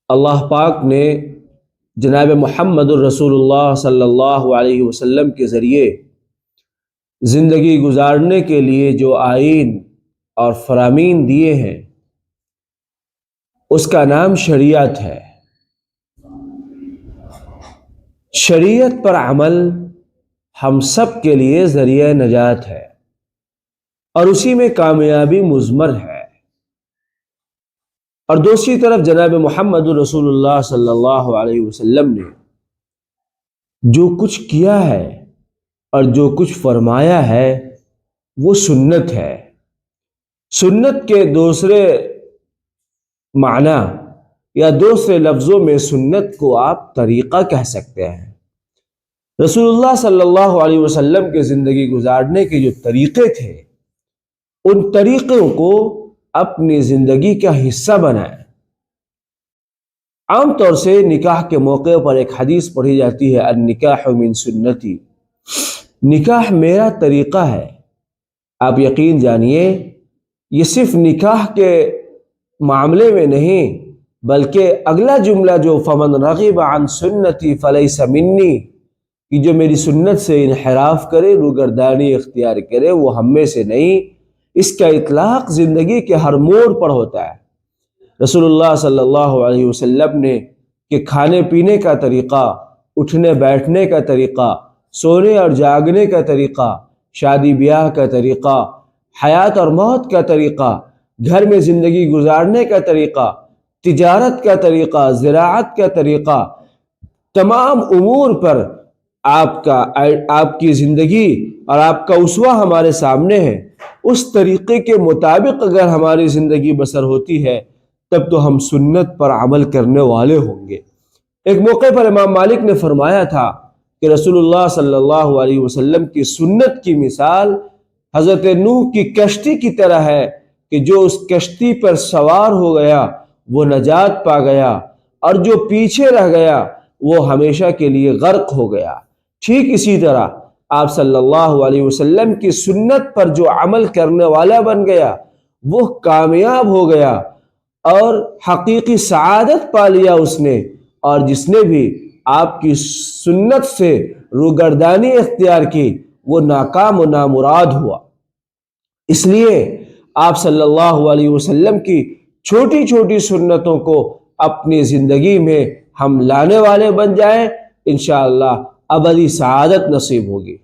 اللہ پاک نے جناب محمد الرسول اللہ صلی اللہ علیہ وسلم کے ذریعے زندگی گزارنے کے لیے جو آئین اور فرامین دیے ہیں اس کا نام شریعت ہے۔ شریعت پر عمل ہم سب کے لیے ذریعہ نجات ہے اور اسی میں کامیابی مضمر ہے۔ اور دوسری طرف جناب محمد رسول اللہ صلی اللہ علیہ وسلم نے جو کچھ کیا ہے اور جو کچھ فرمایا ہے وہ سنت ہے۔ سنت کے دوسرے معنی یا دوسرے لفظوں میں سنت کو آپ طریقہ کہہ سکتے ہیں۔ رسول اللہ صلی اللہ علیہ وسلم کے زندگی گزارنے کے جو طریقے تھے ان طریقوں کو اپنی زندگی کا حصہ بنائیں۔ عام طور سے نکاح کے موقع پر ایک حدیث پڑھی جاتی ہے، النکاح من سنتی، نکاح میرا طریقہ ہے۔ آپ یقین جانیے یہ صرف نکاح کے معاملے میں نہیں بلکہ اگلا جملہ جو فمن رغب عن سنتی فلیس منی، کہ جو میری سنت سے انحراف کرے، روگردانی اختیار کرے، وہ ہم میں سے نہیں، اس کا اطلاق زندگی کے ہر موڑ پر ہوتا ہے۔ رسول اللہ صلی اللہ علیہ وسلم نے کہ کھانے پینے کا طریقہ، اٹھنے بیٹھنے کا طریقہ، سونے اور جاگنے کا طریقہ، شادی بیاہ کا طریقہ، حیات اور موت کا طریقہ، گھر میں زندگی گزارنے کا طریقہ، تجارت کا طریقہ، زراعت کا طریقہ، تمام امور پر آپ کی زندگی اور آپ کا اسوہ ہمارے سامنے ہے۔ اس طریقے کے مطابق اگر ہماری زندگی بسر ہوتی ہے تب تو ہم سنت پر عمل کرنے والے ہوں گے۔ ایک موقع پر امام مالک نے فرمایا تھا کہ رسول اللہ صلی اللہ علیہ وسلم کی سنت کی مثال حضرت نوح کی کشتی کی طرح ہے کہ جو اس کشتی پر سوار ہو گیا وہ نجات پا گیا اور جو پیچھے رہ گیا وہ ہمیشہ کے لیے غرق ہو گیا۔ ٹھیک اسی طرح آپ صلی اللہ علیہ وسلم کی سنت پر جو عمل کرنے والا بن گیا وہ کامیاب ہو گیا اور حقیقی سعادت پا لیا اس نے، اور جس نے بھی آپ کی سنت سے روگردانی اختیار کی وہ ناکام و نامراد ہوا۔ اس لیے آپ صلی اللہ علیہ وسلم کی چھوٹی چھوٹی سنتوں کو اپنی زندگی میں ہم لانے والے بن جائیں، انشاءاللہ ابدی سعادت نصیب ہوگی۔